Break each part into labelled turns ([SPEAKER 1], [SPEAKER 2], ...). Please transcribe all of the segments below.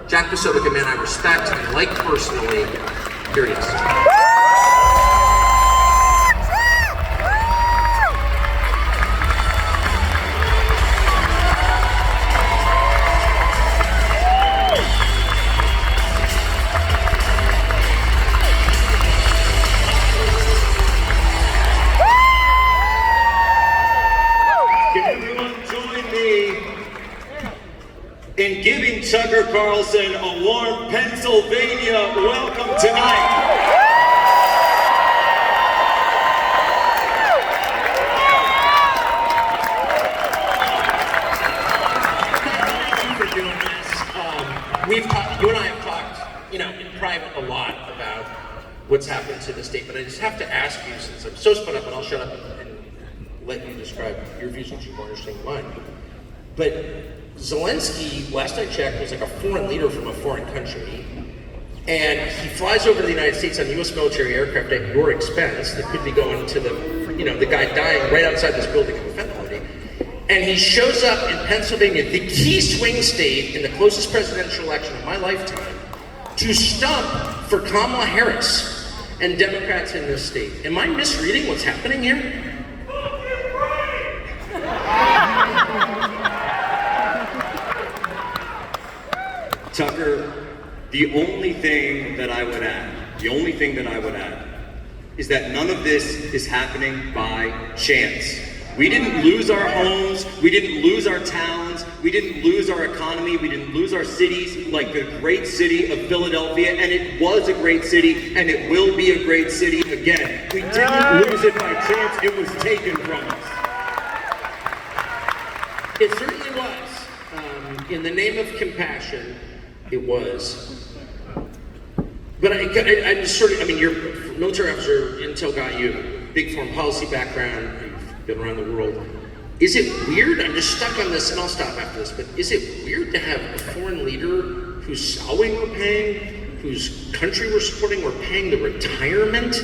[SPEAKER 1] Jack Posobeic, a man I respect and like personally. Here he is.
[SPEAKER 2] In giving Tucker Carlson a warm Pennsylvania welcome tonight.
[SPEAKER 1] Thank you for doing this. You and I have talked, in private a lot about what's happened to the state, but I just have to ask you, since I'm so spun up, and I'll shut up and let you describe your views, which you more understand mine. But Zelensky, last I checked, was like a foreign leader from a foreign country, and he flies over to the United States on U.S. military aircraft at your expense that could be going to the guy dying right outside this building of a fentanyl party, and he shows up in Pennsylvania, the key swing state in the closest presidential election of my lifetime, to stump for Kamala Harris and Democrats in this state. Am I misreading what's happening here?
[SPEAKER 2] Tucker, the only thing that I would add is that none of this is happening by chance. We didn't lose our homes, we didn't lose our towns, we didn't lose our economy, we didn't lose our cities like the great city of Philadelphia, and it was a great city, and it will be a great city again. We didn't lose it by chance, it was taken from us.
[SPEAKER 1] It certainly was. In the name of compassion, it was. But I'm just you're a military officer, Intel got you, big foreign policy background, you've been around the world. Is it weird, I'm just stuck on this, and I'll stop after this, but is it weird to have a foreign leader whose salary we're paying, whose country we're supporting, we're paying the retirement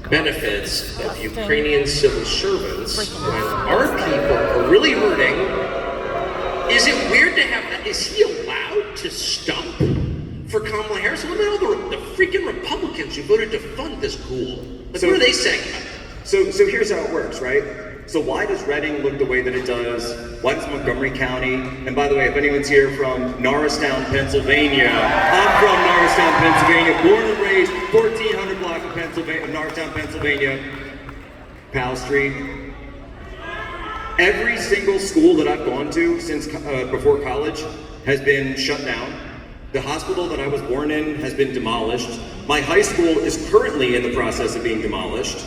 [SPEAKER 1] benefits of Ukrainian civil servants when our people are really hurting? Is it weird to have that? Is he allowed to stump for Kamala Harris? What about all the freaking Republicans who voted to fund this ghoul? What are they saying?
[SPEAKER 2] So here's how it works, right? So why does Reading look the way that it does? Why does Montgomery County? And by the way, if anyone's here from Norristown, Pennsylvania, I'm from Norristown, Pennsylvania, born and raised, 1400 block of Norristown, Pennsylvania, Powell Street. Every single school that I've gone to since before college has been shut down. The hospital that I was born in has been demolished. My high school is currently in the process of being demolished.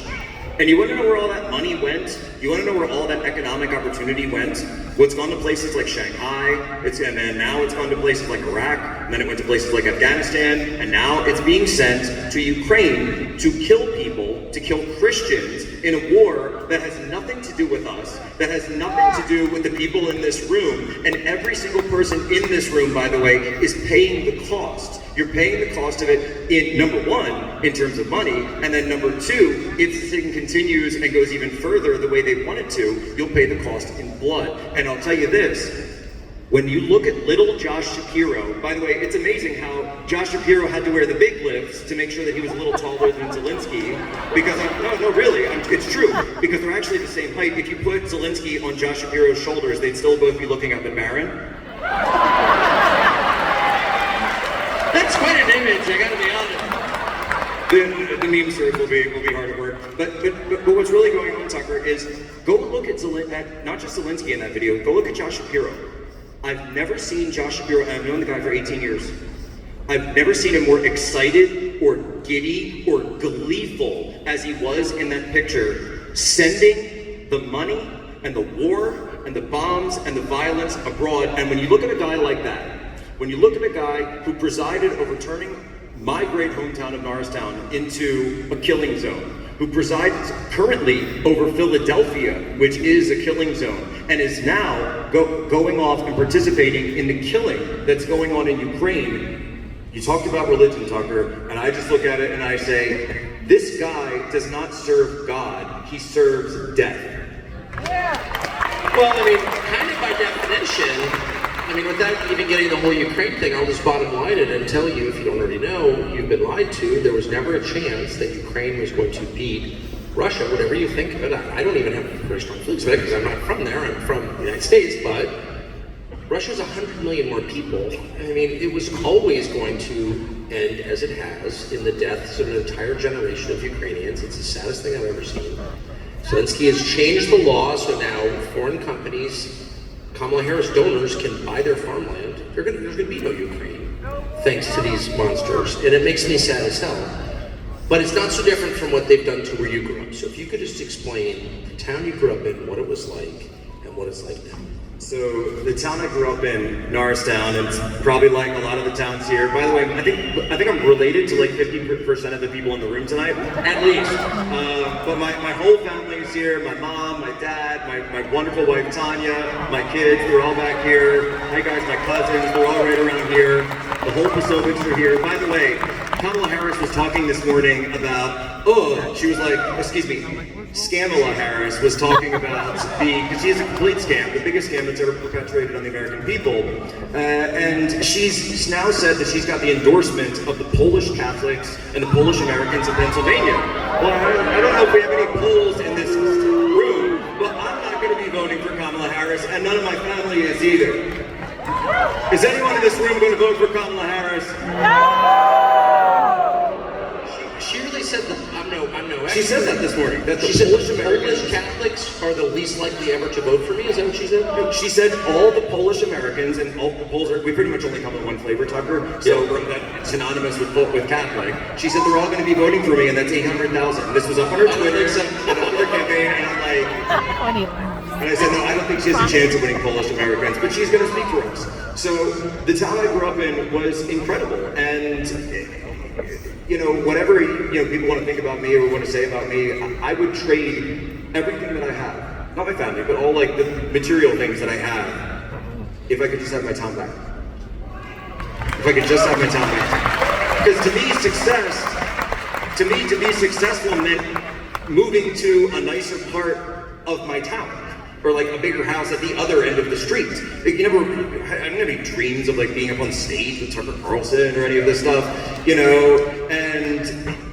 [SPEAKER 2] And you want to know where all that money went? You want to know where all that economic opportunity went? What's gone to places like Shanghai, and then now it's gone to places like Iraq, and then it went to places like Afghanistan, and now it's being sent to Ukraine to kill people, to kill Christians in a war that has nothing to do with us, that has nothing to do with the people in this room. And every single person in this room, by the way, is paying the cost. You're paying the cost of it in, number one, in terms of money, and then number two, if this thing continues and goes even further the way they want it to, you'll pay the cost in blood. And I'll tell you this, when you look at little Josh Shapiro, by the way, it's amazing how Josh Shapiro had to wear the big lifts to make sure that he was a little taller than Zelensky, because, it's true, because they're actually the same height. If you put Zelensky on Josh Shapiro's shoulders, they'd still both be looking up at Barron.
[SPEAKER 1] That's quite an image, I gotta be honest.
[SPEAKER 2] The meme search will be hard at work. But what's really going on, Tucker, is go look at not just Zelensky in that video, go look at Josh Shapiro. I've never seen Josh Shapiro, and I've known the guy for 18 years. I've never seen him more excited or giddy or gleeful as he was in that picture, sending the money and the war and the bombs and the violence abroad. And when you look at a guy like that, when you look at a guy who presided over turning my great hometown of Norristown into a killing zone, who presides currently over Philadelphia, which is a killing zone, and is now going off and participating in the killing that's going on in Ukraine. You talked about religion, Tucker, and I just look at it and I say, this guy does not serve God, he serves death.
[SPEAKER 1] Yeah. Well, kind of by definition, I mean, without even getting the whole Ukraine thing, I'll just bottom line it and tell you, if you don't already know, you've been lied to. There was never a chance that Ukraine was going to beat Russia, whatever you think of it. I don't even have very strong feelings about it because I'm not from there. I'm from the United States, but Russia's 100 million more people. I mean, it was always going to end, as it has, in the deaths of an entire generation of Ukrainians. It's the saddest thing I've ever seen. Zelensky has changed the law, so now foreign companies, Kamala Harris donors, can buy their farmland. There's going to be no Ukraine, thanks to these monsters. And it makes me sad as hell. But it's not so different from what they've done to where you grew up. So if you could just explain the town you grew up in, what it was like, and what it's like now.
[SPEAKER 2] So the town I grew up in, Norristown, and it's probably like a lot of the towns here. By the way, I think I'm related to like 50% of the people in the room tonight, at least. But my whole family is here. My mom, my dad, my wonderful wife Tanya, my kids, they're all back here. Hi guys, my cousins, they're all right around here. The whole Posobeics are here. By the way, Kamala Harris was talking this morning about, she was like, excuse me, Scamala Harris was talking about because she is a complete scam, the biggest scam that's ever perpetuated on the American people. And she's now said that she's got the endorsement of the Polish Catholics and the Polish Americans in Pennsylvania. Well, I don't know if we have any Poles in this room, but I'm not going to be voting for Kamala Harris, and none of my family is either. Is anyone in this room going to vote for Kamala Harris?
[SPEAKER 3] No!
[SPEAKER 1] She really said that I'm no expert.
[SPEAKER 2] She said that this morning. That
[SPEAKER 1] She said Polish Catholics are the least likely ever to vote for me. Is that what she said?
[SPEAKER 2] No, she said all the Polish Americans and all the Poles we pretty much only come in one flavor, Tucker. So that's synonymous with Catholic. She said they're all going to be voting for me, and that's 800,000. This was on her Twitter, and on her campaign, and I'm like. And I said, no, I don't think she has a chance of winning Polish Americans, but she's going to speak for us. So the town I grew up in was incredible, and whatever people want to think about me or want to say about me, I would trade everything that I have, not my family, but all like the material things that I have, if I could just have my town back. If I could just have my town back, because to me, to be successful meant moving to a nicer part of my town. Or like a bigger house at the other end of the street. I didn't have any dreams of like being up on stage with Tucker Carlson or any of this stuff, and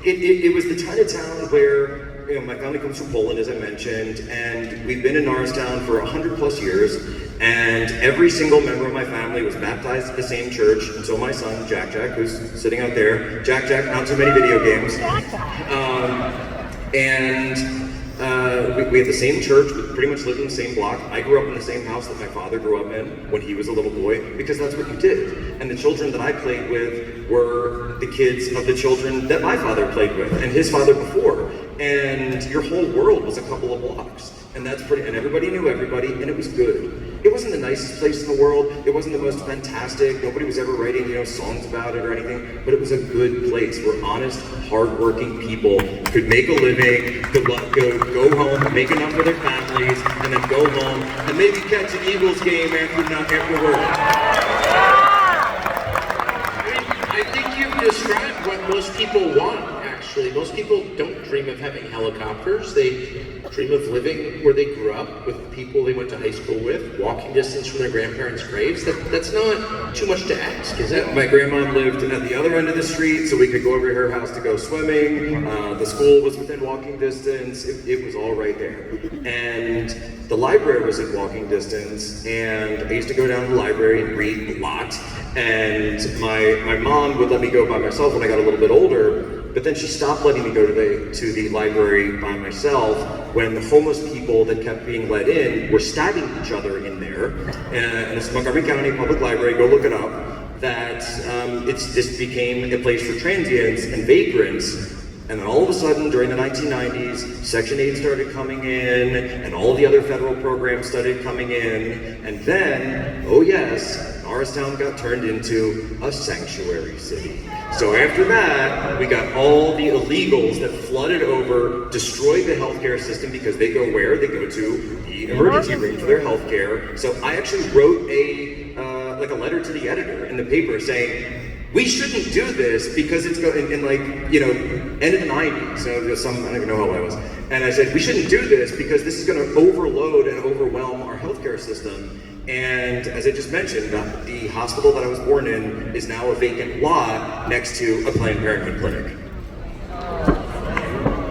[SPEAKER 2] it was the kind of town where, my family comes from Poland, as I mentioned, and we've been in Norristown for 100 plus years, and every single member of my family was baptized at the same church, and so my son, Jack, who's sitting out there, Jack, not so many video games, we had the same church, we pretty much lived in the same block. I grew up in the same house that my father grew up in when he was a little boy, because that's what you did. And the children that I played with were the kids of the children that my father played with, and his father before. And your whole world was a couple of blocks. And and everybody knew everybody, and it was good. It wasn't the nicest place in the world, it wasn't the most fantastic, nobody was ever writing, songs about it or anything, but it was a good place where honest, hardworking people could make a living, could go home, make enough for their families, and then go home, and maybe catch an Eagles game after work.
[SPEAKER 1] I think you've described what most people want, actually. Most people don't dream of having helicopters. They dream of living where they grew up, with the people they went to high school with, walking distance from their grandparents' graves. That's not too much to ask, is it?
[SPEAKER 2] My grandma lived at the other end of the street, so we could go over to her house to go swimming. The school was within walking distance. It was all right there. And the library was at walking distance, and I used to go down to the library and read a lot. And my mom would let me go by myself when I got a little bit older, but then she stopped letting me go to the library by myself when the homeless people that kept being let in were stabbing each other in there. And it's Montgomery County Public Library, go look it up, that this became a place for transients and vagrants. And then all of a sudden, during the 1990s, Section 8 started coming in, and all the other federal programs started coming in, and then, oh yes, Norristown got turned into a sanctuary city. So after that, we got all the illegals that flooded over, destroyed the healthcare system, because they go where? They go to the emergency room for their healthcare. So I actually wrote a letter to the editor in the paper saying, we shouldn't do this because it's going in end of the 90s. So there's I don't even know how old I was. And I said, we shouldn't do this because this is going to overload and overwhelm our healthcare system. And as I just mentioned, the hospital that I was born in is now a vacant lot next to a Planned Parenthood clinic.